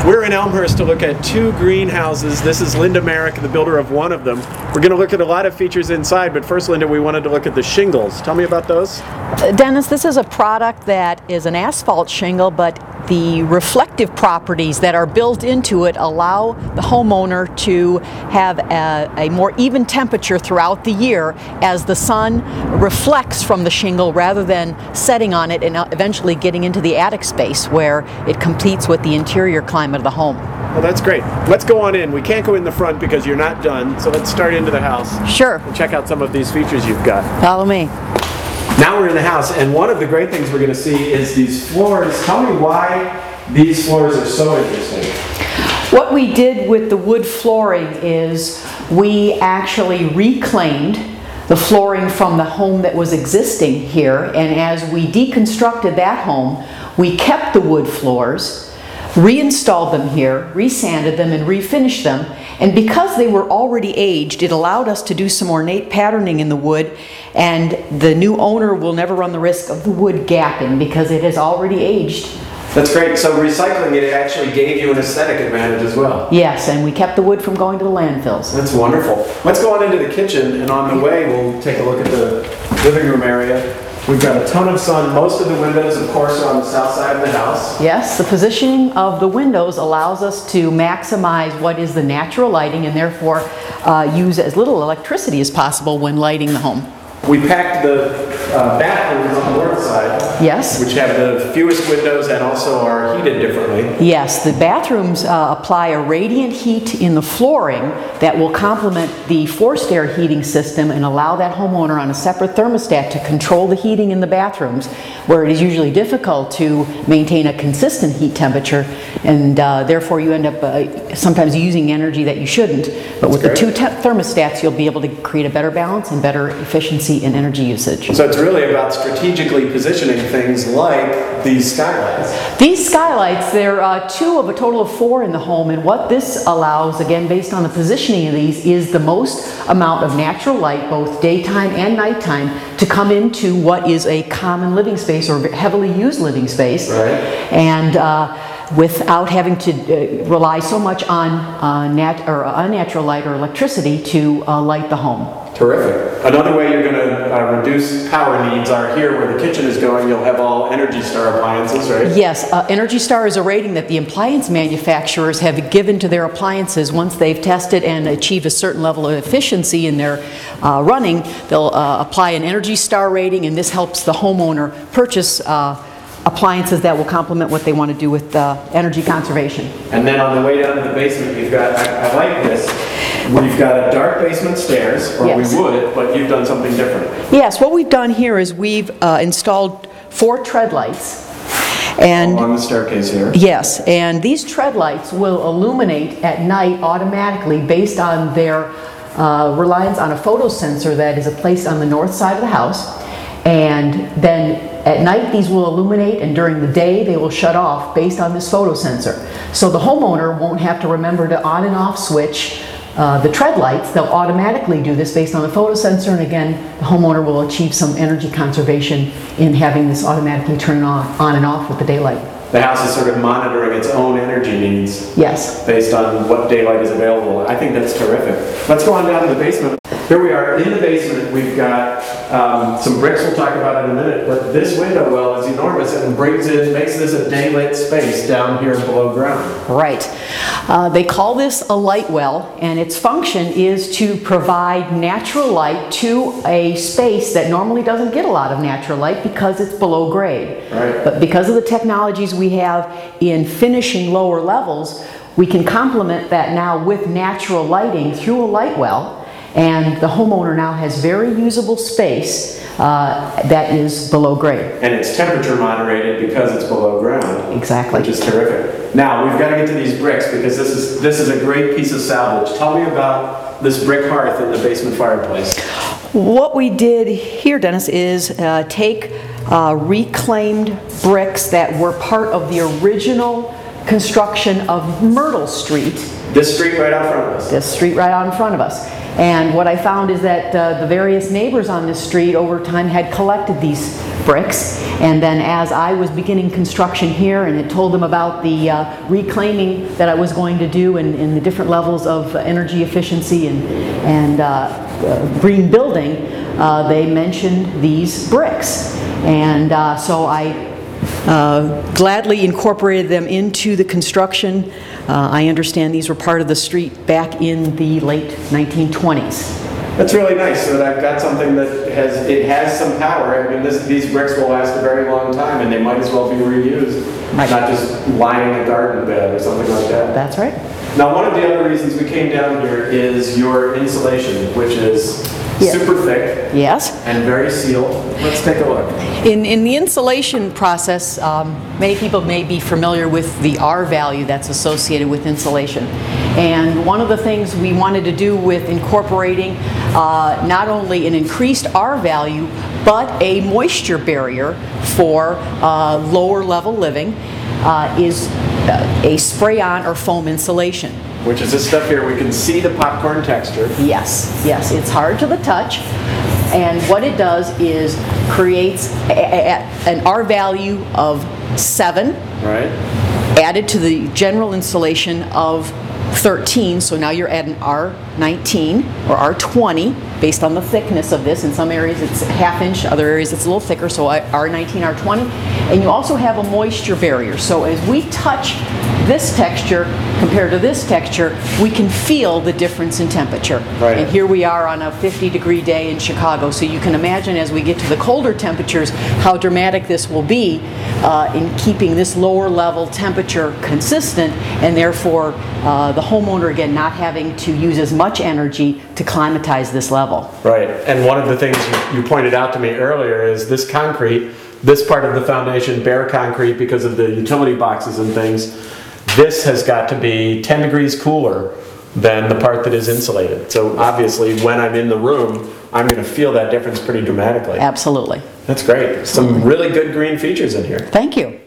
We're in Elmhurst to look at 2 greenhouses. This is Linda Marick, the builder of one of them. We're going to look at a lot of features inside, but first, Linda, we wanted to look at the shingles. Tell me about those. Dennis, this is a product that is an asphalt shingle, but the reflective properties that are built into it allow the homeowner to have a more even temperature throughout the year as the sun reflects from the shingle rather than setting on it and eventually getting into the attic space where it competes with the interior climate of the home. Well, that's great. Let's go on in. We can't go in the front because you're not done, so let's start into the house. Sure. And check out some of these features you've got. Follow me. Now we're in the house, and one of the great things we're going to see is these floors. Tell me why these floors are so interesting. What we did with the wood flooring is we actually reclaimed the flooring from the home that was existing here, and as we deconstructed that home, we kept the wood floors, reinstalled them here, resanded them, and refinished them. And because they were already aged, it allowed us to do some ornate patterning in the wood, and the new owner will never run the risk of the wood gapping because it has already aged. That's great. So recycling it actually gave you an aesthetic advantage as well. Yes, and we kept the wood from going to the landfills. That's wonderful. Let's go on into the kitchen, and on the way we'll take a look at the living room area. We've got a ton of sun. Most of the windows, of course, are on the south side of the house. Yes, the positioning of the windows allows us to maximize what is the natural lighting and therefore use as little electricity as possible when lighting the home. We packed the bathrooms on the north side. Yes. Which have the fewest windows and also are heated differently. Yes, the bathrooms apply a radiant heat in the flooring that will complement the forced air heating system and allow that homeowner on a separate thermostat to control the heating in the bathrooms, where it is usually difficult to maintain a consistent heat temperature, and therefore you end up sometimes using energy that you shouldn't. But with the 2 thermostats, you'll be able to create a better balance and better efficiency in energy usage. So it's really about strategically positioning things like these skylights. These skylights, there are 2 of a total of 4 in the home, and what this allows, again based on the positioning of these, is the most amount of natural light, both daytime and nighttime, to come into what is a common living space or heavily used living space. Right. And without having to rely so much on unnatural light or electricity to light the home. Terrific. Another way you're going to reduce power needs are here where the kitchen is going. You'll have all Energy Star appliances, right? Yes. Energy Star is a rating that the appliance manufacturers have given to their appliances. Once they've tested and achieved a certain level of efficiency in their running, they'll apply an Energy Star rating, and this helps the homeowner purchase appliances that will complement what they want to do with energy conservation. And then on the way down to the basement, you've got, I like this, we've got a dark basement stairs, or yes. we would, but you've done something different. Yes, what we've done here is we've installed 4 tread lights. And on the staircase here. Yes, and these tread lights will illuminate at night automatically based on their reliance on a photo sensor that is placed on the north side of the house. And then at night these will illuminate, and during the day they will shut off based on this photo sensor. So the homeowner won't have to remember to on and off switch the tread lights. They'll automatically do this based on the photo sensor, and again the homeowner will achieve some energy conservation in having this automatically turn on and off with the daylight. The house is sort of monitoring its own energy needs. Yes. Based on what daylight is available. I think that's terrific. Let's go on down to the basement. Here we are in the basement. We've got some bricks we'll talk about in a minute, but this window well is enormous and makes this a daylit space down here below ground. Right. They call this a light well, and its function is to provide natural light to a space that normally doesn't get a lot of natural light because it's below grade. Right. But because of the technologies we have in finishing lower levels, we can complement that now with natural lighting through a light well. And the homeowner now has very usable space that is below grade. And it's temperature moderated because it's below ground. Exactly. Which is terrific. Now, we've got to get to these bricks because this is a great piece of salvage. Tell me about this brick hearth in the basement fireplace. What we did here, Dennis, is take reclaimed bricks that were part of the original construction of Myrtle Street. This street right out front of us. This street right out in front of us. And what I found is that the various neighbors on this street over time had collected these bricks, and then as I was beginning construction here and had told them about the reclaiming that I was going to do and the different levels of energy efficiency and green building, they mentioned these bricks. And so I gladly incorporated them into the construction. I understand these were part of the street back in the late 1920s. That's really nice. So that I've got something that has some power. I mean, these bricks will last a very long time, and they might as well be reused, right. Not just lining a garden bed or something like that. That's right. Now, one of the other reasons we came down here is your insulation, which is super thick. Yes. And very sealed. Let's take a look. In the insulation process, many people may be familiar with the R value that's associated with insulation. And one of the things we wanted to do with incorporating not only an increased R value, but a moisture barrier for lower level living is a spray-on or foam insulation. Which is this stuff here. We can see the popcorn texture. Yes, yes, it's hard to the touch. And what it does is creates an R value of 7, right, added to the general insulation of 13, so now you're at an R19 or R20 based on the thickness of this. In some areas it's ½ inch, other areas it's a little thicker, so R19, R20. And you also have a moisture barrier. So as we touch this texture compared to this texture, we can feel the difference in temperature. Right. And here we are on a 50-degree day in Chicago, so you can imagine as we get to the colder temperatures how dramatic this will be in keeping this lower level temperature consistent, and therefore the homeowner again not having to use as much energy to climatize this level. Right, and one of the things you pointed out to me earlier is this concrete, this part of the foundation, bare concrete because of the utility boxes and things, this has got to be 10 degrees cooler than the part that is insulated. So obviously when I'm in the room, I'm going to feel that difference pretty dramatically. Absolutely. That's great. Some really good green features in here. Thank you.